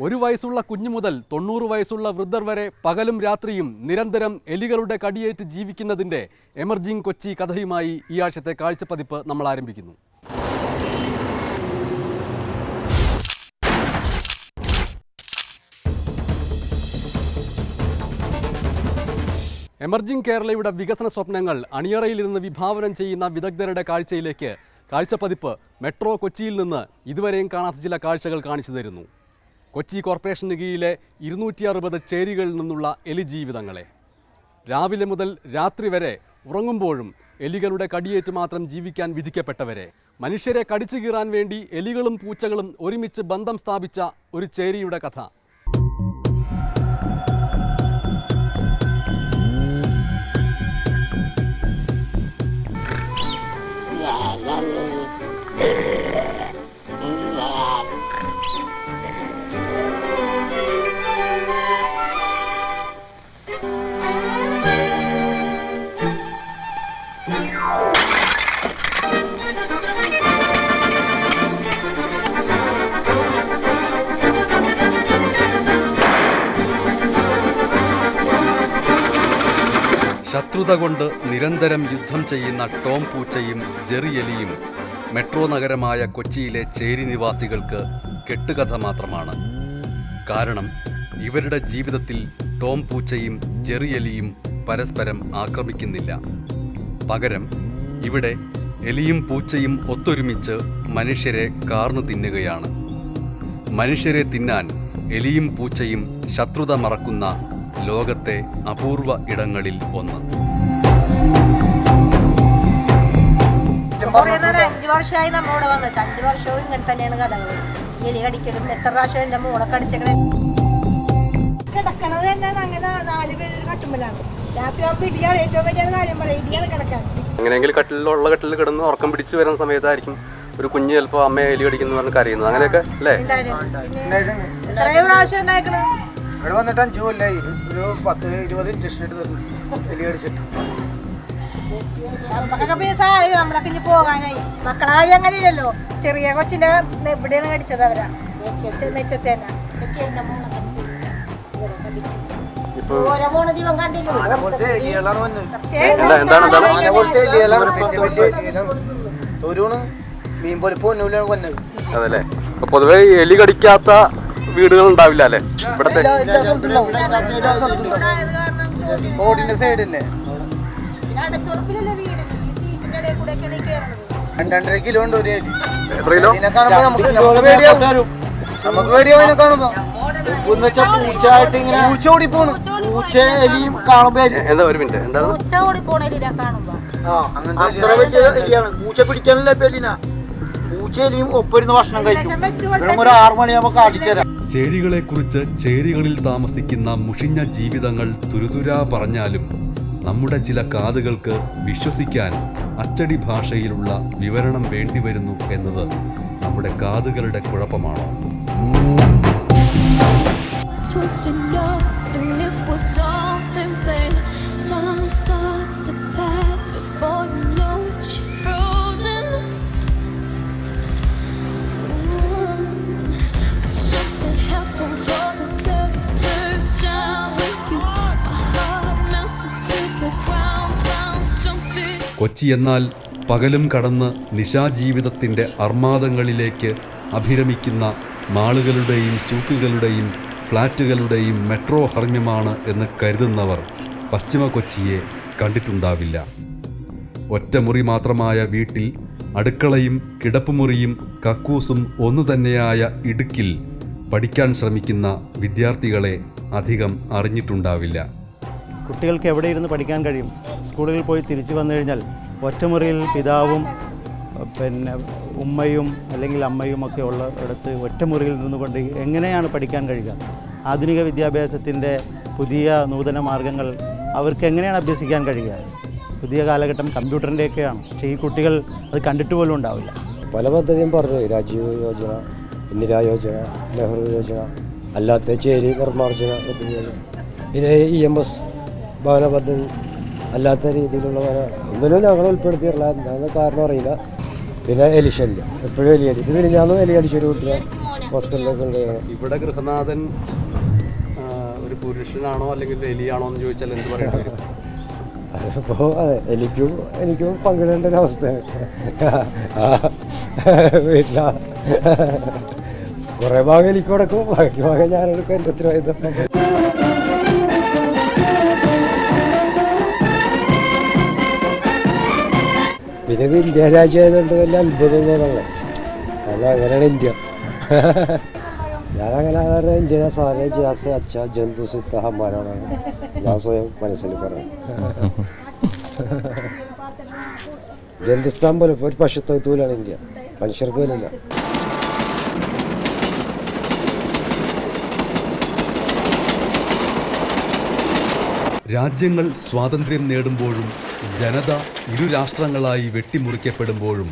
1 വയസ്സുള്ള കുഞ്ഞു മുതൽ 90 വയസ്സുള്ള വൃദ്ധർ വരെ പകലും രാത്രിയും നിരന്തരം എലികളുടെ കടിയേറ്റ് ജീവിക്കുന്നതിൻ്റെ എമർജിംഗ് കൊച്ചി കഥയുമായി ഈ ആഴ്ചത്തെ കാഴ്ചപ്പതിപ്പ് നമ്മൾ ആരംഭിക്കുന്നു. എമർജിംഗ് കേരളയുടെ വികസന സ്വപ്നങ്ങൾ അണിയറയിലിരുന്ന് വിഭാവനം ചെയ്യുന്ന വിദഗ്ധരുടെ കാഴ്ചയിലേക്ക് കാഴ്ചപ്പതിപ്പ് മെട്രോ കൊച്ചിയിൽ നിന്ന് ഇതുവരെയും കാണാത്ത ചില കാഴ്ചകൾ കാണിച്ചു തരുന്നു. കൊച്ചി കോർപ്പറേഷന് കീഴിലെ 260 ചേരികളിൽ നിന്നുള്ള എലിജീവിതങ്ങളെ. രാവിലെ മുതൽ രാത്രി വരെ ഉറങ്ങുമ്പോഴും എലികളുടെ കടിയേറ്റ് മാത്രം ജീവിക്കാൻ വിധിക്കപ്പെട്ടവരെ. മനുഷ്യരെ കടിച്ചു കീറാൻ വേണ്ടി എലികളും പൂച്ചകളും ഒരുമിച്ച് ബന്ധം സ്ഥാപിച്ച ഒരു ചേരിയുടെ കഥ. ശത്രുത കൊണ്ട് നിരന്തരം യുദ്ധം ചെയ്യുന്ന ടോം പൂച്ചയും ജെറി എലിയും മെട്രോ നഗരമായ കൊച്ചിയിലെ ചേരി നിവാസികൾക്ക് കെട്ടുകഥ മാത്രമാണ്. കാരണം ഇവരുടെ ജീവിതത്തിൽ ടോം പൂച്ചയും ജെറി എലിയും പരസ്പരം ആക്രമിക്കുന്നില്ല. പകരം ഇവിടെ എലിയും പൂച്ചയും ഒത്തൊരുമിച്ച് മനുഷ്യരെ കാർന്നു തിന്നുകയാണ്. മനുഷ്യരെ തിന്നാൻ എലിയും പൂച്ചയും ശത്രുത മറക്കുന്ന ലോകത്തെ അപൂർവ ഇടങ്ങളിൽ ഒന്ന്. 5 വർഷമായി നമ്മോട് വന്നിട്ട് 5 വർഷവും ഇങ്ങനെ തന്നെയാണ് കഥകൾ. എലി കടിക്കലും എത്ര പ്രാവശ്യം എൻ്റെ മോളെ കടിച്ചേക്കണേ. കിടക്കണത് തന്നെ അങ്ങനെ 4 പേര് കട്ടുമ്പലാണ്. രാത്രി ആകുമ്പോൾ ഇടിയാണ് ഏറ്റവും വലിയ കാര്യം പറയാം. ഇടിയാണ് കിടക്കാൻ. അങ്ങനെയെങ്കിൽ കട്ടിലിൽ കിടന്ന് ഉറക്കം പിടിച്ച് വരുന്ന സമയത്തായിരിക്കും ഒരു കുഞ്ഞ് ചിലപ്പോൾ അമ്മയെ എലി കടിക്കുന്നു പറഞ്ഞ് കരയുന്നത്. അങ്ങനെയൊക്കെ അല്ലേ? എത്രയോ പ്രാവശ്യം ഉണ്ടായിക്കണം. ഇവിടെ വന്നിട്ട് 5 കൊല്ലായി. ഒരു 10-20 ഇഞ്ചക്ഷൻ എടുത്ത് എലി കടിച്ചിട്ട് നമ്മളൊക്കെ ഇനി പോകാനായി. മക്കളെ കാര്യം അങ്ങനെ ഇല്ലല്ലോ. ചെറിയ കൊച്ചിന്റെ എവിടെയാണ് കടിച്ചത്? അവരാ നെറ്റത്ത് തന്നെ. അതല്ലേ? പൊതുവെ എലി കടിക്കാത്ത വീടുകൾ ഉണ്ടാവില്ല അല്ലേ ഇവിടത്തെ? റോഡിന്റെ സൈഡല്ലേ? 2.5 കിലോ ഉണ്ട് ഒരു എലി. നമുക്ക് പേടിയാവും കാണുമ്പോ. പൂച്ചയായിട്ട് ഇങ്ങനെ പൂച്ച ഓടി പോണു. പൂച്ച എലിയും കാണുമ്പോ എന്താ ഒരു മിനിറ്റ് എന്താ അത്ര വലിയ എലിയാണ്. പൂച്ച പിടിക്കാനല്ലേ എലിന. പൂച്ച എലിയും ഒപ്പിരുന്ന് ഭക്ഷണം കഴിക്കും. ഒരു 6 മണിയാകുമ്പോ കാട്ടിച്ചേരാം. ചേരികളെക്കുറിച്ച് ചേരികളിൽ താമസിക്കുന്ന മുഷിഞ്ഞ ജീവിതങ്ങൾ തുരുതുരാ പറഞ്ഞാലും നമ്മുടെ ചില കാതുകൾക്ക് വിശ്വസിക്കാൻ അച്ചടി ഭാഷയിലുള്ള വിവരണം വേണ്ടിവരുന്നു എന്നത് നമ്മുടെ കാതുകളുടെ കുഴപ്പമാണോ? കൊച്ചി എന്നാൽ പകലും കടന്ന് നിശാജീവിതത്തിൻ്റെ അർമാദങ്ങളിലേക്ക് അഭിരമിക്കുന്ന മാളുകളുടെയും സൂക്കുകളുടെയും ഫ്ലാറ്റുകളുടെയും മെട്രോ ഹർമ്യമാണ് എന്ന് കരുതുന്നവർ പശ്ചിമ കൊച്ചിയെ കണ്ടിട്ടുണ്ടാവില്ല. ഒറ്റമുറി മാത്രമായ വീട്ടിൽ അടുക്കളയും കിടപ്പുമുറിയും കക്കൂസും ഒന്നു തന്നെയായ ഇടുക്കിൽ പഠിക്കാൻ ശ്രമിക്കുന്ന വിദ്യാർത്ഥികളെ അധികം അറിഞ്ഞിട്ടുണ്ടാവില്ല. കുട്ടികൾക്ക് എവിടെ ഇരുന്ന് പഠിക്കാൻ കഴിയും? സ്കൂളുകളിൽ പോയി തിരിച്ചു വന്നു കഴിഞ്ഞാൽ ഒറ്റമുറിയിൽ പിതാവും ഉമ്മയും അല്ലെങ്കിൽ അമ്മയും ഒക്കെ ഉള്ള ഇടത്ത് ഒറ്റമുറിയിൽ നിന്നുകൊണ്ട് എങ്ങനെയാണ് പഠിക്കാൻ കഴിയുക? ആധുനിക വിദ്യാഭ്യാസത്തിൻ്റെ പുതിയ നൂതന മാർഗങ്ങൾ അവർക്ക് എങ്ങനെയാണ് അഭ്യസിക്കാൻ കഴിയുക? പുതിയ കാലഘട്ടം കമ്പ്യൂട്ടറിൻ്റെയൊക്കെയാണ്. പക്ഷേ ഈ കുട്ടികൾ അത് കണ്ടിട്ട് പോലും ഉണ്ടാവില്ല. പല പദ്ധതിയും പറഞ്ഞു. രാജീവ് യോജന, ഇന്ദിരാ യോജന, നെഹ്റു യോജന, അല്ലാത്ത ചേരി നിർമ്മാർജ്ജന പദ്ധതികൾ, പിന്നെ EMS ഭവന പദ്ധതി, അല്ലാത്ത രീതിയിലുള്ള ഒന്നിനും ഞങ്ങൾ ഉൾപ്പെടുത്തിയിട്ടില്ല. എന്താണെന്ന് കാരണം അറിയില്ല. പിന്നെ എലിശല്യം എപ്പോഴും എലിയടി. ഇത് ഞാൻ എലിയടിച്ചൊരു കുട്ടിയാണ്. ഹോസ്പിറ്റലിലേക്ക് കൊണ്ടുപോയി. ഇവിടെ ഗൃഹനാഥൻ ഒരു പുരുഷനാണോ അല്ലെങ്കിൽ എലിയാണോ എന്ന് ചോദിച്ചാൽ എന്ത് പറയേണ്ടി വരും? അതിപ്പോൾ അതെ, എനിക്കും പങ്കിടേണ്ട ഒരവസ്ഥയാണ്. വീട്ടില കുറേ ഭാഗം എനിക്ക് കൊടുക്കും, ബാക്കി ഭാഗം ഞാനെടുക്കും. എൻ്റെ ഉത്തരവാദിത്തം. പിന്നെ ഇത് ഇന്ത്യ രാജ്യമായതുകൊണ്ട് വലിയ അത്ഭുതം തോന്നുന്നത്. കാരണം അങ്ങനെയാണ് ഇന്ത്യ. ഞാനങ്ങനെ സാധാരണ ഇന്ത്യനെ സാറേ ജാസ് അച്ഛ ജന്തു സിത്ത ഹമാരാണ് ഞാൻ സ്വയം മനസ്സിൽ പറയും. ജന്തുസ്ഥാൻ പോലെ ഒരു പശുത്വത്തൂലാണ് ഇന്ത്യ, മനുഷ്യർക്ക് പോലില്ല. രാജ്യങ്ങൾ സ്വാതന്ത്ര്യം നേടുമ്പോഴും ജനത ഇരു രാഷ്ട്രങ്ങളായി വെട്ടിമുറിക്കപ്പെടുമ്പോഴും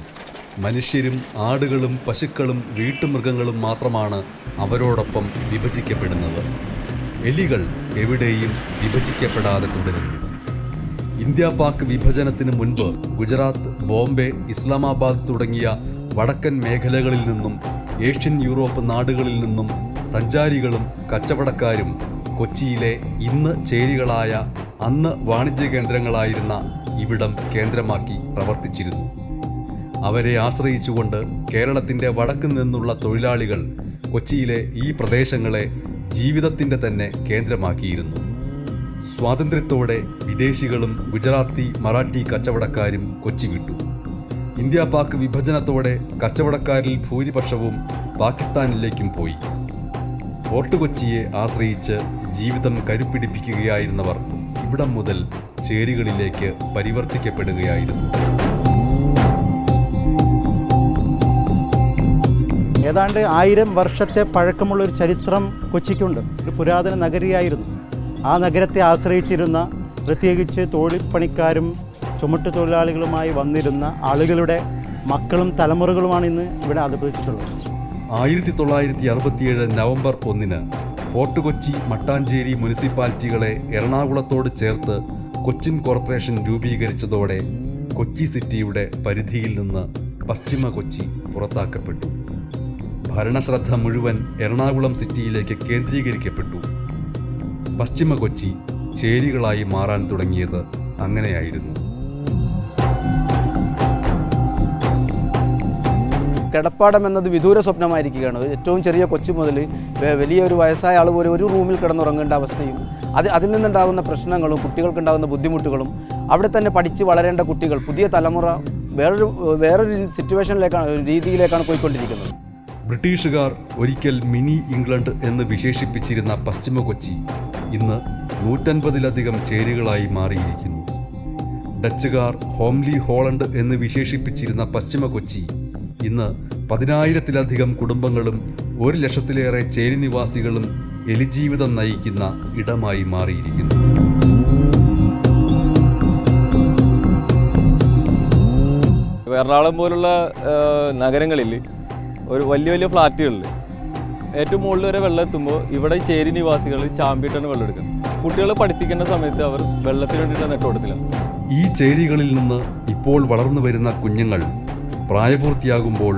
മനുഷ്യരും ആടുകളും പശുക്കളും വീട്ടുമൃഗങ്ങളും മാത്രമാണ് അവരോടൊപ്പം വിഭജിക്കപ്പെടുന്നത്. എലികൾ എവിടെയും വിഭജിക്കപ്പെടാതെ തുടരുന്നു. ഇന്ത്യ പാക് വിഭജനത്തിന് മുൻപ് ഗുജറാത്ത്, ബോംബെ, ഇസ്ലാമാബാദ് തുടങ്ങിയ വടക്കൻ മേഖലകളിൽ നിന്നും ഏഷ്യൻ യൂറോപ്പ് നാടുകളിൽ നിന്നും സഞ്ചാരികളും കച്ചവടക്കാരും കൊച്ചിയിലെ ഇന്ന് ചേരികളായ അന്ന് വാണിജ്യ കേന്ദ്രങ്ങളായിരുന്ന ഇവിടം കേന്ദ്രമാക്കി പ്രവർത്തിച്ചിരുന്നു. അവരെ ആശ്രയിച്ചുകൊണ്ട് കേരളത്തിൻ്റെ വടക്ക് നിന്നുള്ള തൊഴിലാളികൾ കൊച്ചിയിലെ ഈ പ്രദേശങ്ങളെ ജീവിതത്തിൻ്റെ തന്നെ കേന്ദ്രമാക്കിയിരുന്നു. സ്വാതന്ത്ര്യത്തോടെ വിദേശികളും ഗുജറാത്തി, മറാഠി കച്ചവടക്കാരും കൊച്ചി വിട്ടു. ഇന്ത്യ പാക് വിഭജനത്തോടെ കച്ചവടക്കാരിൽ ഭൂരിപക്ഷവും പാകിസ്ഥാനിലേക്കും പോയി. ഫോർട്ട് കൊച്ചിയെ ആശ്രയിച്ച് ജീവിതം കരുപ്പിടിപ്പിക്കുകയായിരുന്നവർ ഇവിടം മുതൽ ചേരികളിലേക്ക് പരിവർത്തിക്കപ്പെടുകയായിരുന്നു. ഏതാണ്ട് 1000 വർഷത്തെ പഴക്കമുള്ളൊരു ചരിത്രം കൊച്ചിക്കുണ്ട്. ഒരു പുരാതന നഗരിയായിരുന്നു. ആ നഗരത്തെ ആശ്രയിച്ചിരുന്ന, പ്രത്യേകിച്ച് തോളിപ്പണിക്കാരും ചുമട്ടു തൊഴിലാളികളുമായി വന്നിരുന്ന ആളുകളുടെ മക്കളും തലമുറകളുമാണ് ഇന്ന് ഇവിടെ അധിവസിച്ചിട്ടുള്ളത്. 1967 നവംബർ 1 ഫോർട്ട് കൊച്ചി, മട്ടാഞ്ചേരി മുനിസിപ്പാലിറ്റികളെ എറണാകുളത്തോട് ചേർത്ത് കൊച്ചിൻ കോർപ്പറേഷൻ രൂപീകരിച്ചതോടെ കൊച്ചി സിറ്റിയുടെ പരിധിയിൽ നിന്ന് പശ്ചിമ കൊച്ചി പുറത്താക്കപ്പെട്ടു. ഭരണശ്രദ്ധ മുഴുവൻ എറണാകുളം സിറ്റിയിലേക്ക് കേന്ദ്രീകരിക്കപ്പെട്ടു. പശ്ചിമ കൊച്ചി ചേരികളായി മാറാൻ തുടങ്ങിയത് അങ്ങനെയായിരുന്നു. കിടപ്പാടം എന്നത് വിദൂര സ്വപ്നമായിരിക്കുകയാണ്. ഏറ്റവും ചെറിയ കൊച്ചു മുതൽ വലിയൊരു വയസ്സായ ആൾ പോലും ഒരു റൂമിൽ കിടന്നുറങ്ങേണ്ട അവസ്ഥയും അതിൽ നിന്നുണ്ടാകുന്ന പ്രശ്നങ്ങളും കുട്ടികൾക്കുണ്ടാകുന്ന ബുദ്ധിമുട്ടുകളും അവിടെ തന്നെ പഠിച്ച് വളരേണ്ട കുട്ടികൾ, പുതിയ തലമുറ വേറൊരു സിറ്റുവേഷനിലേക്കാണ്, രീതിയിലേക്കാണ് പോയിക്കൊണ്ടിരിക്കുന്നത്. ബ്രിട്ടീഷുകാർ ഒരിക്കൽ മിനി ഇംഗ്ലണ്ട് എന്ന് വിശേഷിപ്പിച്ചിരുന്ന പശ്ചിമ കൊച്ചി ഇന്ന് 150ലധികം ചേരികളായി മാറിയിരിക്കുന്നു. ഡച്ചുകാർ ഹോംലി ഹോളണ്ട് എന്ന് വിശേഷിപ്പിച്ചിരുന്ന പശ്ചിമ കൊച്ചി ഇന്ന് 10,000-ലധികം കുടുംബങ്ങളും 1,00,000-ലേറെ ചേരി നിവാസികളും എലിജീവിതം നയിക്കുന്ന ഇടമായി മാറിയിരിക്കുന്നു. എറണാകുളം പോലുള്ള നഗരങ്ങളിൽ ഒരു വലിയ ഫ്ലാറ്റുകളിൽ ഏറ്റവും മുകളിൽ വരെ വെള്ളം എത്തുമ്പോൾ ഇവിടെ ചേരി നിവാസികൾ ചാമ്പിയിട്ടാണ് വെള്ളം എടുക്കുന്നത്. കുട്ടികളെ പഠിപ്പിക്കേണ്ട സമയത്ത് അവർ വെള്ളത്തിന് വേണ്ടിയിട്ട് നെട്ടോട്ടത്തില്ല. ഈ ചേരികളിൽ നിന്ന് ഇപ്പോൾ വളർന്നു വരുന്ന കുഞ്ഞുങ്ങൾ പ്രായപൂർത്തിയാകുമ്പോൾ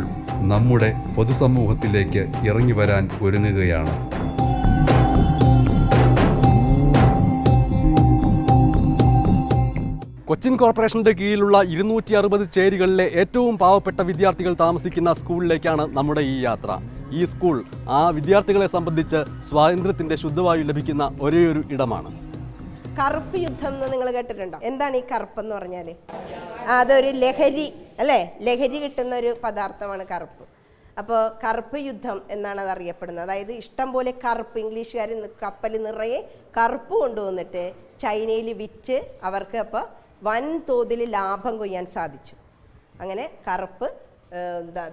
നമ്മുടെ പൊതുസമൂഹത്തിലേക്ക് ഇറങ്ങി വരാൻ ഒരുങ്ങുകയാണ്. കൊച്ചിൻ കോർപ്പറേഷന്റെ കീഴിലുള്ള 260 ചേരികളിലെ ഏറ്റവും പാവപ്പെട്ട വിദ്യാർത്ഥികൾ താമസിക്കുന്ന സ്കൂളിലേക്കാണ് നമ്മുടെ ഈ യാത്ര. ഈ സ്കൂൾ ആ വിദ്യാർത്ഥികളെ സംബന്ധിച്ച് സ്വാതന്ത്ര്യത്തിന്റെ ശുദ്ധവായു ലഭിക്കുന്ന ഒരേയൊരു ഇടമാണ്. കറുപ്പ് യുദ്ധം എന്ന് നിങ്ങൾ കേട്ടിട്ടുണ്ടോ? എന്താണ് ഈ കറുപ്പ് എന്ന് പറഞ്ഞാൽ? അതൊരു ലഹരി അല്ലേ? ലഹരി കിട്ടുന്ന ഒരു പദാർത്ഥമാണ് കറുപ്പ്. അപ്പോൾ കറുപ്പ് യുദ്ധം എന്നാണ് അത് അറിയപ്പെടുന്നത്. അതായത് ഇഷ്ടം പോലെ കറുപ്പ് ഇംഗ്ലീഷുകാർ കപ്പൽ നിറയെ കറുപ്പ് കൊണ്ടുവന്നിട്ട് ചൈനയിൽ വിറ്റ് അവർക്ക് അപ്പോൾ വൻതോതിൽ ലാഭം കൊയ്യാൻ സാധിച്ചു. അങ്ങനെ കറുപ്പ്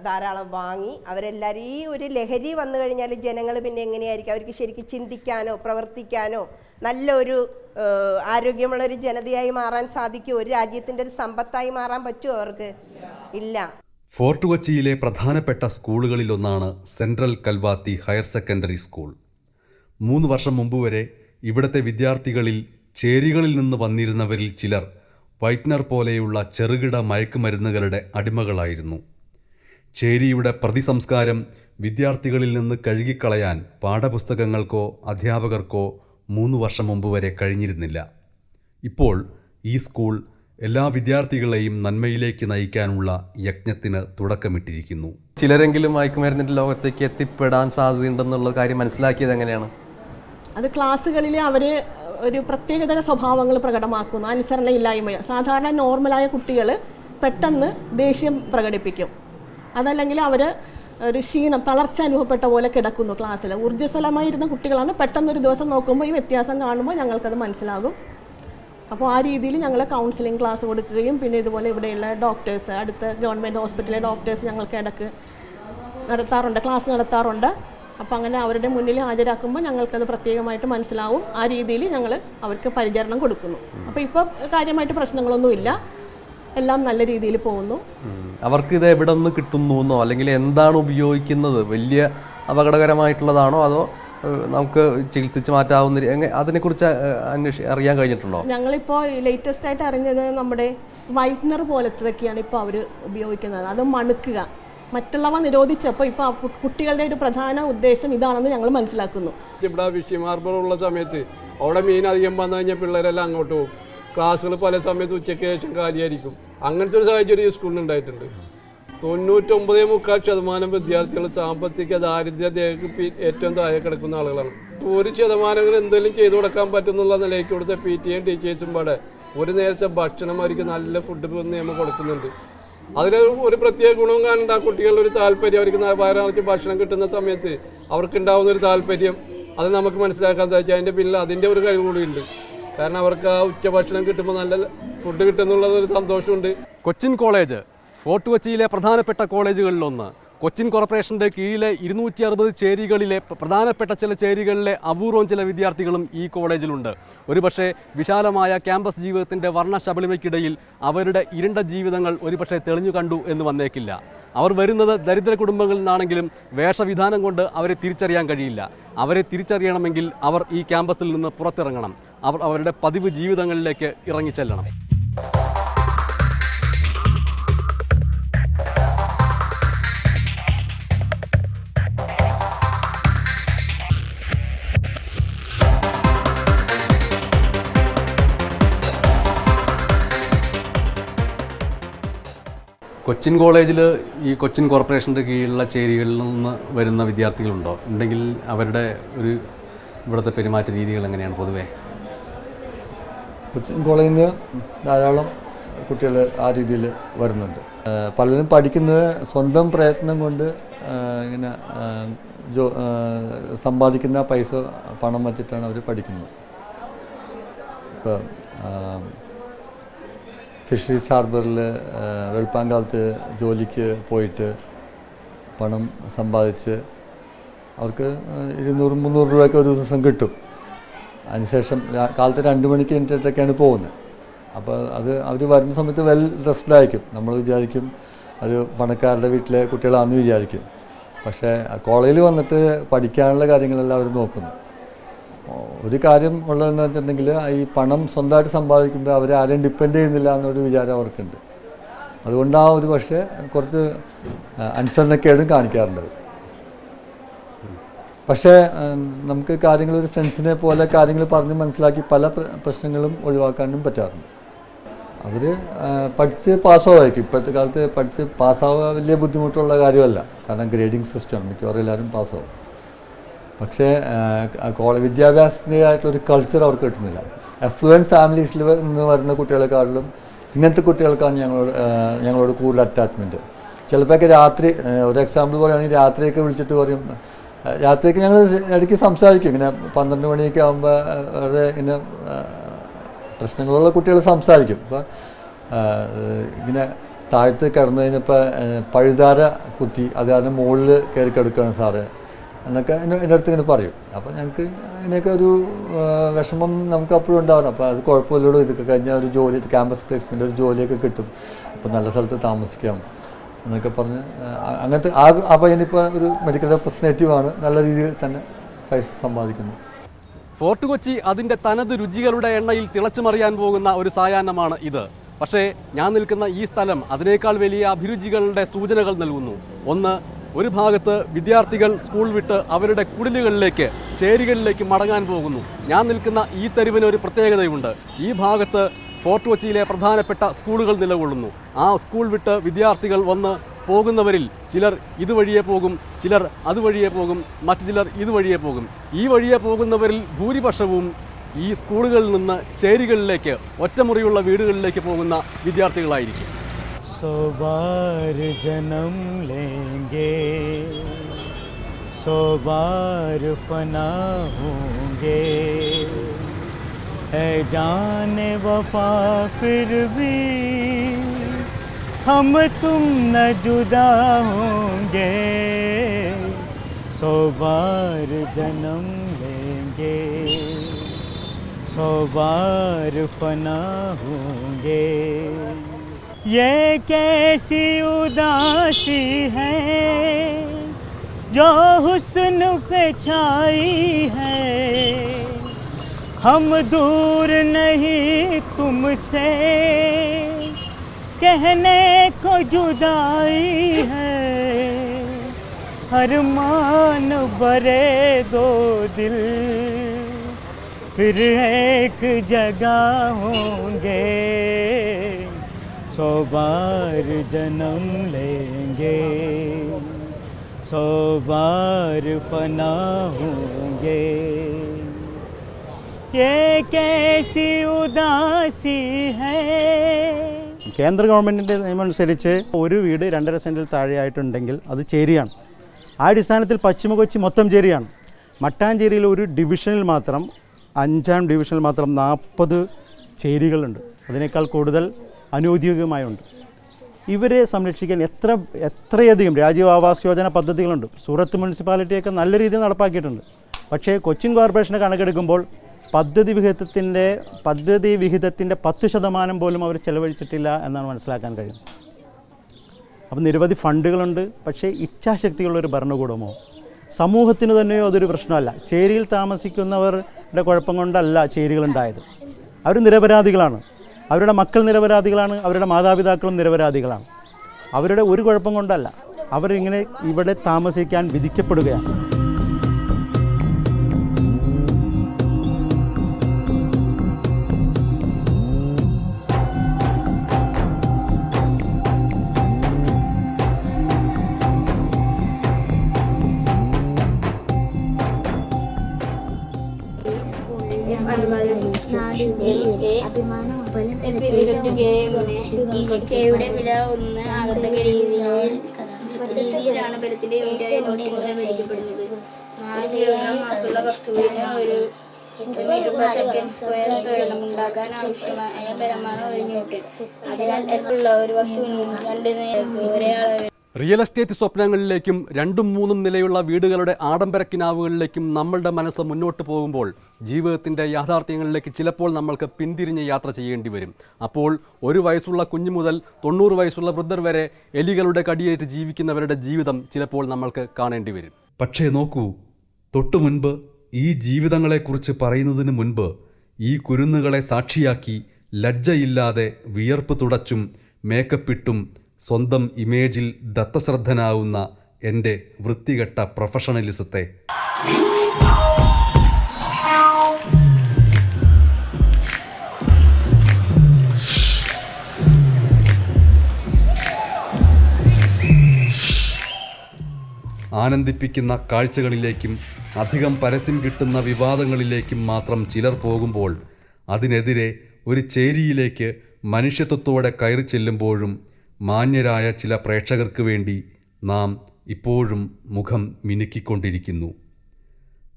ധാരാളം വാങ്ങി അവരെല്ലാവരും ഈ ഒരു ലഹരി വന്നു കഴിഞ്ഞാൽ ജനങ്ങൾ പിന്നെ എങ്ങനെയായിരിക്കും? അവർക്ക് ശരിക്കും ചിന്തിക്കാനോ പ്രവർത്തിക്കാനോ നല്ലൊരു ആരോഗ്യമുള്ളൊരു ജനതയായി മാറാൻ സാധിക്കുമോ? ഒരു രാജ്യത്തിൻ്റെ ഒരു സമ്പത്തായി മാറാൻ പറ്റുമോ അവർക്ക്? ഇല്ല. ഫോർട്ട് കൊച്ചിയിലെ പ്രധാനപ്പെട്ട സ്കൂളുകളിലൊന്നാണ് സെൻട്രൽ കൽവാത്തി ഹയർ സെക്കൻഡറി സ്കൂൾ. 3 വർഷം മുമ്പ് വരെ ഇവിടുത്തെ വിദ്യാർത്ഥികളിൽ ചേരികളിൽ നിന്ന് വന്നിരുന്നവരിൽ ചിലർ വൈറ്റ്നർ പോലെയുള്ള ചെറുകിട മയക്കുമരുന്നുകളുടെ അടിമകളായിരുന്നു. ചേരിയുടെ പ്രതിസംസ്കാരം വിദ്യാർത്ഥികളിൽ നിന്ന് കഴുകിക്കളയാൻ പാഠപുസ്തകങ്ങൾക്കോ അധ്യാപകർക്കോ 3 വർഷം മുമ്പ് വരെ കഴിഞ്ഞിരുന്നില്ല. ഇപ്പോൾ ഈ സ്കൂൾ എല്ലാ വിദ്യാർത്ഥികളെയും നന്മയിലേക്ക് നയിക്കാനുള്ള യജ്ഞത്തിന് തുടക്കമിട്ടിരിക്കുന്നു. ചിലരെങ്കിലും മയക്കുമരുന്നിൻ്റെ ലോകത്തേക്ക് എത്തിപ്പെടാൻ സാധ്യതയുണ്ടെന്നുള്ള കാര്യം മനസ്സിലാക്കിയത് എങ്ങനെയാണ്? അത് ക്ലാസ്സുകളിൽ അവർ ഒരു പ്രത്യേകതര സ്വഭാവങ്ങൾ പ്രകടമാക്കുന്നു. അനുസരണയില്ലായ്മ. സാധാരണ നോർമലായ കുട്ടികൾ പെട്ടെന്ന് ദേഷ്യം പ്രകടിപ്പിക്കും. അതല്ലെങ്കിൽ അവർ ഒരു ക്ഷീണം, തളർച്ച അനുഭവപ്പെട്ട പോലെ കിടക്കുന്നു ക്ലാസ്സിൽ. ഊർജ്ജസ്വലമായിരുന്ന കുട്ടികളാണ്. പെട്ടെന്നൊരു ദിവസം നോക്കുമ്പോൾ ഈ വ്യത്യാസം കാണുമ്പോൾ ഞങ്ങൾക്കത് മനസ്സിലാകും. അപ്പോൾ ആ രീതിയിൽ ഞങ്ങൾ കൗൺസിലിംഗ് ക്ലാസ് കൊടുക്കുകയും പിന്നെ ഇതുപോലെ ഇവിടെയുള്ള ഡോക്ടേഴ്സ്, അടുത്ത ഗവൺമെൻറ് ഹോസ്പിറ്റലിലെ ഡോക്ടേഴ്സ് ഞങ്ങൾക്ക് ഇടയ്ക്ക് ക്ലാസ് നടത്താറുണ്ട്. അപ്പോൾ അങ്ങനെ അവരുടെ മുന്നിൽ ഹാജരാക്കുമ്പോൾ ഞങ്ങൾക്കത് പ്രത്യേകമായിട്ട് മനസ്സിലാവും. ആ രീതിയിൽ ഞങ്ങൾ അവർക്ക് പരിചരണം കൊടുക്കുന്നു. അപ്പോൾ ഇപ്പോൾ കാര്യമായിട്ട് പ്രശ്നങ്ങളൊന്നുമില്ല, എല്ലാം നല്ല രീതിയിൽ പോകുന്നു. അവർക്ക് ഇത് എവിടെ നിന്ന് കിട്ടുന്നു അല്ലെങ്കിൽ എന്താണ് ഉപയോഗിക്കുന്നത്? വലിയ അപകടകരമായിട്ടുള്ളതാണോ അതോ നമുക്ക് ചികിത്സിച്ച് മാറ്റാവുന്ന, അതിനെക്കുറിച്ച് അറിയാൻ കഴിഞ്ഞിട്ടുണ്ടോ? ഞങ്ങളിപ്പോൾ ലേറ്റസ്റ്റ് ആയിട്ട് അറിഞ്ഞത് നമ്മുടെ വൈറ്റ്നർ പോലത്തതൊക്കെയാണ് ഇപ്പോൾ അവർ ഉപയോഗിക്കുന്നത്. അത് മണുക്കുക. മറ്റുള്ളവ നിരോധിച്ചപ്പോൾ ഇപ്പോൾ കുട്ടികളുടെ ഒരു പ്രധാന ഉദ്ദേശം ഇതാണെന്ന് ഞങ്ങൾ മനസ്സിലാക്കുന്നു. ഇവിടെ ഫിഷിംഗ് ഹാർബർ ഉള്ള സമയത്ത് അവിടെ മീൻ അധികം വന്നു കഴിഞ്ഞാൽ പിള്ളേരെല്ലാം അങ്ങോട്ട് പോകും. ക്ലാസ്സുകൾ പല സമയത്ത് ഉച്ചയ്ക്ക് ശേഷം കാലിയായിരിക്കും. അങ്ങനത്തെ ഒരു സാഹചര്യം ഈ സ്കൂളിൽ ഉണ്ടായിട്ടുണ്ട്. 99.3% വിദ്യാർത്ഥികൾ സാമ്പത്തിക ദാരിദ്ര്യതയ്ക്ക് ഏറ്റവും താഴെ കിടക്കുന്ന ആളുകളാണ്. 1% എന്തെങ്കിലും ചെയ്തു കൊടുക്കാൻ പറ്റുന്നുള്ള നിലയ്ക്ക് കൊടുത്ത PTA ടീച്ചേഴ്സും പാടെ ഒരു നേരത്തെ ഭക്ഷണം അവർക്ക് നല്ല ഫുഡ് നിയമം കൊടുക്കുന്നുണ്ട്. അതിൽ ഒരു പ്രത്യേക ഗുണവും കാണേണ്ട. കുട്ടികളുടെ ഒരു താല്പര്യം, അവർക്ക് വയറിറച്ച് ഭക്ഷണം കിട്ടുന്ന സമയത്ത് അവർക്കുണ്ടാവുന്ന ഒരു താല്പര്യം അത് നമുക്ക് മനസ്സിലാക്കാൻ സാധിച്ചു. അതിൻ്റെ പിന്നിൽ അതിൻ്റെ ഒരു കഴിവ് കൂടിയുണ്ട്. കാരണം അവർക്ക് ആ ഉച്ചഭക്ഷണം കിട്ടുമ്പോൾ നല്ല ഫുഡ് കിട്ടുന്നുള്ളതൊരു സന്തോഷമുണ്ട്. കൊച്ചിൻ കോളേജ് ഫോർട്ട് കൊച്ചിയിലെ പ്രധാനപ്പെട്ട കോളേജുകളിലൊന്ന്. കൊച്ചിൻ കോർപ്പറേഷൻ്റെ കീഴിലെ 260 ചേരികളിലെ പ്രധാനപ്പെട്ട ചില ചേരികളിലെ അപൂർവം ചില വിദ്യാർത്ഥികളും ഈ കോളേജിലുണ്ട്. ഒരുപക്ഷെ വിശാലമായ ക്യാമ്പസ് ജീവിതത്തിൻ്റെ വർണ്ണശബളിമയ്ക്കിടയിൽ അവരുടെ ഇരുണ്ട ജീവിതങ്ങൾ ഒരുപക്ഷെ തെളിഞ്ഞു കണ്ടു എന്ന് വന്നേക്കില്ല. അവർ വരുന്നത് ദരിദ്ര കുടുംബങ്ങളിൽ നിന്നാണെങ്കിലും വേഷവിധാനം കൊണ്ട് അവരെ തിരിച്ചറിയാൻ കഴിയില്ല. അവരെ തിരിച്ചറിയണമെങ്കിൽ അവർ ഈ ക്യാമ്പസിൽ നിന്ന് പുറത്തിറങ്ങണം. അവർ അവരുടെ പതിവ് ജീവിതങ്ങളിലേക്ക് ഇറങ്ങിച്ചെല്ലണം. കൊച്ചിൻ കോളേജിൽ ഈ കൊച്ചിൻ കോർപ്പറേഷൻ്റെ കീഴിലുള്ള ചേരികളിൽ നിന്ന് വരുന്ന വിദ്യാർത്ഥികളുണ്ടോ? ഉണ്ടെങ്കിൽ അവരുടെ ഒരു ഇവിടുത്തെ പെരുമാറ്റ രീതികൾ എങ്ങനെയാണ് പൊതുവേ? കൊച്ചിൻ കോളേജിൽ നിന്ന് ധാരാളം കുട്ടികൾ ആ രീതിയിൽ വരുന്നുണ്ട്. പലരും പഠിക്കുന്നത് സ്വന്തം പ്രയത്നം കൊണ്ട് ഇങ്ങനെ സമ്പാദിക്കുന്ന പൈസ പണം വച്ചിട്ടാണ് അവർ പഠിക്കുന്നത്. ഇപ്പോൾ ഫിഷറീസ് ഹാർബറിൽ വെളുപ്പാങ്കാലത്ത് ജോലിക്ക് പോയിട്ട് പണം സമ്പാദിച്ച് അവർക്ക് 200-300 രൂപയൊക്കെ ഒരു ദിവസം കിട്ടും. അതിനുശേഷം കാലത്ത് 2 മണിക്ക് എണീറ്റിട്ടൊക്കെയാണ് പോകുന്നത്. അപ്പോൾ അത് അവർ വരുന്ന സമയത്ത് വെൽ ഡ്രസ്ഡ് ആയിരിക്കും. നമ്മൾ വിചാരിക്കും ഒരു പണക്കാരുടെ വീട്ടിലെ കുട്ടികളാണെന്ന് വിചാരിക്കും. പക്ഷേ കോളേജിൽ വന്നിട്ട് പഠിക്കാനുള്ള കാര്യങ്ങളെല്ലാം അവർ നോക്കുന്നു. ഒരു കാര്യം ഉള്ളതെന്ന് വെച്ചിട്ടുണ്ടെങ്കിൽ ഈ പണം സ്വന്തമായിട്ട് സമ്പാദിക്കുമ്പോൾ അവരെ ആരെയും ഡിപ്പെൻഡ് ചെയ്യുന്നില്ല എന്നൊരു വിചാരം അവർക്കുണ്ട്. അതുകൊണ്ട് ആ ഒരു പക്ഷേ കുറച്ച് അനുസരണക്കേടും കാണിക്കാറുണ്ട്. പക്ഷേ നമുക്ക് കാര്യങ്ങൾ ഒരു ഫ്രണ്ട്സിനെ പോലെ കാര്യങ്ങൾ പറഞ്ഞ് മനസ്സിലാക്കി പല പ്രശ്നങ്ങളും ഒഴിവാക്കാനും പറ്റാറുണ്ട്. അവർ പഠിച്ച് പാസ്സാവുമായിരിക്കും. ഇപ്പോഴത്തെ കാലത്ത് പഠിച്ച് പാസ്സാവുക വലിയ ബുദ്ധിമുട്ടുള്ള കാര്യമല്ല. കാരണം ഗ്രേഡിംഗ് സിസ്റ്റം മിക്കവാറും എല്ലാവരും പാസ്സാവും. പക്ഷേ വിദ്യാഭ്യാസത്തിൻ്റെ ആയിട്ടുള്ളൊരു കൾച്ചർ അവർക്ക് കിട്ടുന്നില്ല. അഫ്ലുവൻറ്റ് ഫാമിലീസിൽ നിന്ന് വരുന്ന കുട്ടികളെക്കാട്ടിലും ഇങ്ങനത്തെ കുട്ടികൾക്കാണ് ഞങ്ങളോട് കൂടുതൽ അറ്റാച്ച്മെൻറ്റ്. ചിലപ്പോഴൊക്കെ രാത്രി, ഒരു എക്സാമ്പിൾ പറയുകയാണെങ്കിൽ രാത്രിയൊക്കെ വിളിച്ചിട്ട് പറയും, രാത്രിയൊക്കെ ഞങ്ങൾ ഇടയ്ക്ക് സംസാരിക്കും. ഇങ്ങനെ 12 മണിയൊക്കെ ആകുമ്പോൾ വളരെ ഇങ്ങനെ പ്രശ്നങ്ങളുള്ള കുട്ടികൾ സംസാരിക്കും. അപ്പോൾ ഇങ്ങനെ താഴത്ത് കിടന്നു കഴിഞ്ഞപ്പോൾ പഴുതാര കുത്തി, അത് കാരണം മുകളിൽ കയറി കിടക്കുകയാണ് സാറ് എന്നൊക്കെ എൻ്റെ അടുത്ത് ഇങ്ങനെ പറയും. അപ്പോൾ ഞങ്ങൾക്ക് ഇതിനൊക്കെ ഒരു വിഷമം നമുക്ക് അപ്പോഴും ഉണ്ടാവണം. അപ്പോൾ അത് കുഴപ്പമില്ലല്ലോ, ഇതൊക്കെ കഴിഞ്ഞാൽ ഒരു ജോലി, ക്യാമ്പസ് പ്ലേസ്മെൻ്റ് ഒരു ജോലിയൊക്കെ കിട്ടും, അപ്പോൾ നല്ല സ്ഥലത്ത് താമസിക്കാം എന്നൊക്കെ പറഞ്ഞ് അങ്ങനത്തെ ആ പയ്യനിപ്പോൾ ഒരു മെഡിക്കൽ റെപ്രസെൻറ്റേറ്റീവാണ്. നല്ല രീതിയിൽ തന്നെ പൈസ സമ്പാദിക്കുന്നു. ഫോർട്ട് കൊച്ചി അതിൻ്റെ തനത് രുചികളുടെ എണ്ണയിൽ തിളച്ചുമറിയാൻ പോകുന്ന ഒരു സായാഹ്നമാണ് ഇത്. പക്ഷേ ഞാൻ നിൽക്കുന്ന ഈ സ്ഥലം അതിനേക്കാൾ വലിയ അഭിരുചികളുടെ സൂചനകൾ നൽകുന്നു. ഒന്ന്, ഒരു ഭാഗത്ത് വിദ്യാർത്ഥികൾ സ്കൂൾ വിട്ട് അവരുടെ കുടിലുകളിലേക്ക്, ചേരികളിലേക്ക് മടങ്ങാൻ പോകുന്നു. ഞാൻ നിൽക്കുന്ന ഈ തെരുവിന് ഒരു പ്രത്യേകതയുണ്ട്. ഈ ഭാഗത്ത് ഫോർട്ട് കൊച്ചിയിലെ പ്രധാനപ്പെട്ട സ്കൂളുകൾ നിലകൊള്ളുന്നു. ആ സ്കൂൾ വിട്ട് വിദ്യാർത്ഥികൾ വന്ന് പോകുന്നവരിൽ ചിലർ ഇതുവഴിയെ പോകും, ചിലർ അതുവഴിയെ പോകും, മറ്റു ചിലർ ഇതുവഴിയെ പോകും. ഈ വഴിയെ പോകുന്നവരിൽ ഭൂരിപക്ഷവും ഈ സ്കൂളുകളിൽ നിന്ന് ചേരികളിലേക്ക്, ഒറ്റമുറിയുള്ള വീടുകളിലേക്ക് പോകുന്ന വിദ്യാർത്ഥികളായിരിക്കും. सौ बार जन्म लेंगे, सौ बार फना होंगे, है जाने वफा फिर भी हम तुम न जुदा होंगे, सौ बार जन्म लेंगे, सौ बार फना होंगे. ये कैसी उदासी है जो हुस्न पे छाई है, हम दूर नहीं तुमसे कहने को जुदाई है, अरमान भरे दो दिल फिर एक जगह होंगे, सौ बार जन्म लेंगे, सौ बार फना होंगे. ये कैसी उदासी है. കേന്ദ്ര ഗവൺമെൻറ്റിൻ്റെ നിയമം അനുസരിച്ച് ഒരു വീട് 2.5 സെൻറ്റിൽ താഴെയായിട്ടുണ്ടെങ്കിൽ അത് ചേരിയാണ്. ആ അടിസ്ഥാനത്തിൽ പശ്ചിമ കൊച്ചി മൊത്തം ചേരിയാണ്. മട്ടാഞ്ചേരിയിൽ ഒരു ഡിവിഷനിൽ മാത്രം, 5ാം ഡിവിഷനിൽ മാത്രം 40 ചേരികളുണ്ട്. അതിനേക്കാൾ കൂടുതൽ അനൗദ്യോഗികമായുണ്ട്. ഇവരെ സംരക്ഷിക്കാൻ എത്രയധികം രാജീവ് ആവാസ് യോജന പദ്ധതികളുണ്ട്. സൂറത്ത് മുനിസിപ്പാലിറ്റിയൊക്കെ നല്ല രീതിയിൽ നടപ്പാക്കിയിട്ടുണ്ട്. പക്ഷേ കൊച്ചിൻ കോർപ്പറേഷന് കണക്കെടുക്കുമ്പോൾ പദ്ധതി വിഹിതത്തിൻ്റെ 10% പോലും അവർ ചെലവഴിച്ചിട്ടില്ല എന്നാണ് മനസ്സിലാക്കാൻ കഴിയുന്നത്. അപ്പം നിരവധി ഫണ്ടുകളുണ്ട്. പക്ഷേ ഇച്ഛാശക്തിയുള്ളൊരു ഭരണകൂടമോ സമൂഹത്തിന് തന്നെയോ അതൊരു പ്രശ്നമല്ല. ചേരിയിൽ താമസിക്കുന്നവരുടെ കുഴപ്പം കൊണ്ടല്ല ചേരികളുണ്ടായത്. അവർ നിരപരാധികളാണ്, അവരുടെ മക്കൾ നിരപരാധികളാണ്, അവരുടെ മാതാപിതാക്കളും നിരപരാധികളാണ്. അവരുടെ ഒരു കുഴപ്പം കൊണ്ടല്ല, അവരിങ്ങനെ ഇവിടെ താമസിക്കാൻ വിധിക്കപ്പെടുകയാണ്. കെയുടെ വില 1 ആകത്തക്ക രീതിയിലാണ് ബലത്തിന്റെ യൂണിറ്റായ നോട്ടുകൾ നിർണ്ണയിക്കപ്പെടുന്നത്. 1 കിലോഗ്രാം മാസമുള്ള വസ്തുവിന് ഒരു മീറ്റർ പെർ സെക്കൻഡ് സ്ക്വയർ ത്വരണം ഉണ്ടാക്കാൻ ആവശ്യമായ ബലമാണ് 1 ന്യൂട്ടൺ. അതിനാൽ എഫ് ഉള്ള ഒരു വസ്തുവിന് 2 നേർക്ക് ഒരേ അളവ്. റിയൽ എസ്റ്റേറ്റ് സ്വപ്നങ്ങളിലേക്കും 2ഉം 3ഉം നിലയുള്ള വീടുകളുടെ ആഡംബരക്കിനാവുകളിലേക്കും നമ്മളുടെ മനസ്സ് മുന്നോട്ട് പോകുമ്പോൾ ജീവിതത്തിൻ്റെ യാഥാർത്ഥ്യങ്ങളിലേക്ക് ചിലപ്പോൾ നമ്മൾക്ക് പിന്തിരിഞ്ഞ് യാത്ര ചെയ്യേണ്ടി വരും. അപ്പോൾ 1 വയസ്സുള്ള കുഞ്ഞു മുതൽ 90 വയസ്സുള്ള വൃദ്ധർ വരെ എലികളുടെ കടിയേറ്റ് ജീവിക്കുന്നവരുടെ ജീവിതം ചിലപ്പോൾ നമ്മൾക്ക് കാണേണ്ടി വരും. പക്ഷേ നോക്കൂ, തൊട്ടു മുൻപ് ഈ ജീവിതങ്ങളെക്കുറിച്ച് പറയുന്നതിന് മുൻപ് ഈ കുരുന്നുകളെ സാക്ഷിയാക്കി ലജ്ജയില്ലാതെ വിയർപ്പ് തുടച്ചും മേക്കപ്പിട്ടും സ്വന്തം ഇമേജിൽ ദത്തശ്രദ്ധനാവുന്ന എൻ്റെ വൃത്തികെട്ട പ്രൊഫഷണലിസത്തെ ആനന്ദിപ്പിക്കുന്ന കാഴ്ചകളിലേക്കും അധികം പരസ്യം കിട്ടുന്ന വിവാദങ്ങളിലേക്കും മാത്രം ചിലർ പോകുമ്പോൾ അതിനെതിരെ ഒരു ചേരിയിലേക്ക് മനുഷ്യത്വത്തോടെ കയറി ചെല്ലുമ്പോഴും മാന്യരായ ചില പ്രേക്ഷകർക്ക് വേണ്ടി നാം ഇപ്പോഴും മുഖം മിനുക്കിക്കൊണ്ടിരിക്കുന്നു.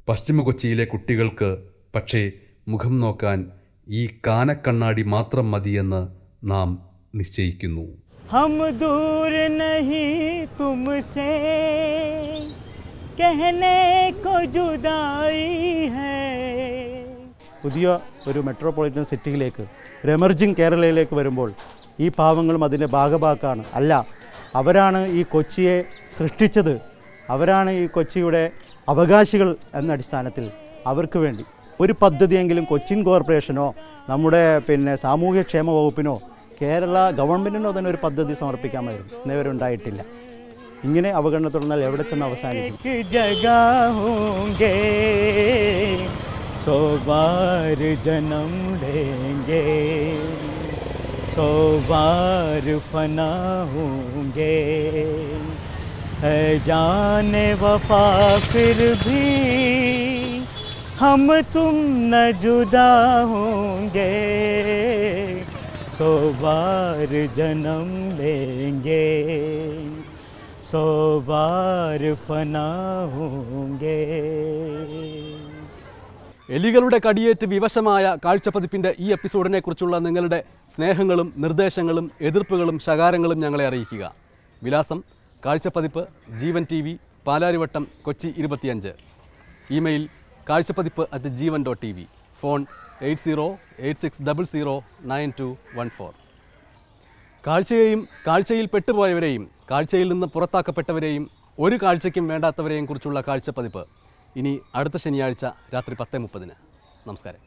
പശ്ചിമ കൊച്ചിയിലെ കുട്ടികൾക്ക് പക്ഷേ മുഖം നോക്കാൻ ഈ കാനക്കണ്ണാടി മാത്രം മതിയെന്ന് നാം നിശ്ചയിക്കുന്നു. हम दूर नहीं तुमसे कहने को जुदाई है. പുതിയ ഒരു മെട്രോപൊളിറ്റൻ സിറ്റിയിലേക്ക്, ഒരു എമർജിങ് കേരളയിലേക്ക് വരുമ്പോൾ ഈ പാവങ്ങളും അതിൻ്റെ ഭാഗഭാക്കാണ്. അല്ല, അവരാണ് ഈ കൊച്ചിയെ സൃഷ്ടിച്ചത്, അവരാണ് ഈ കൊച്ചിയുടെ അവകാശികൾ എന്ന അടിസ്ഥാനത്തിൽ അവർക്ക് വേണ്ടി ഒരു പദ്ധതിയെങ്കിലും കൊച്ചിൻ കോർപ്പറേഷനോ നമ്മുടെ സാമൂഹ്യക്ഷേമ വകുപ്പിനോ കേരള ഗവൺമെൻറ്റിനോ തന്നെ ഒരു പദ്ധതി സമർപ്പിക്കാമായിരുന്നു, ഇന്നേവരെ ഉണ്ടായിട്ടില്ല. ഇങ്ങനെ അവഗണന തുടർന്നാൽ എവിടെ ചെന്ന് അവസാനിക്കും? ജനം ലേംഗേ सौ बार फना होंगे है जाने वफा फिर भी हम तुम न जुदा होंगे 100 बार जन्म लेंगे 100 बार फना होंगे. എലികളുടെ കടിയേറ്റ് വിവശമായ കാഴ്ചപ്പതിപ്പിൻ്റെ ഈ എപ്പിസോഡിനെ കുറിച്ചുള്ള നിങ്ങളുടെ സ്നേഹങ്ങളും നിർദ്ദേശങ്ങളും എതിർപ്പുകളും ശകാരങ്ങളും ഞങ്ങളെ അറിയിക്കുക. വിലാസം കാഴ്ചപ്പതിപ്പ്, ജീവൻ TV, Palarivattom, Kochi 25. Email kaazhchapadippu@jeevan.tv. Phone 8086009214. കാഴ്ചയെയും കാഴ്ചയിൽ പെട്ടുപോയവരെയും കാഴ്ചയിൽ നിന്ന് പുറത്താക്കപ്പെട്ടവരെയും ഒരു കാഴ്ചയ്ക്കും വേണ്ടാത്തവരെയും കുറിച്ചുള്ള കാഴ്ചപ്പതിപ്പ് ഇനി അടുത്ത ശനിയാഴ്ച രാത്രി 10:30. നമസ്കാരം.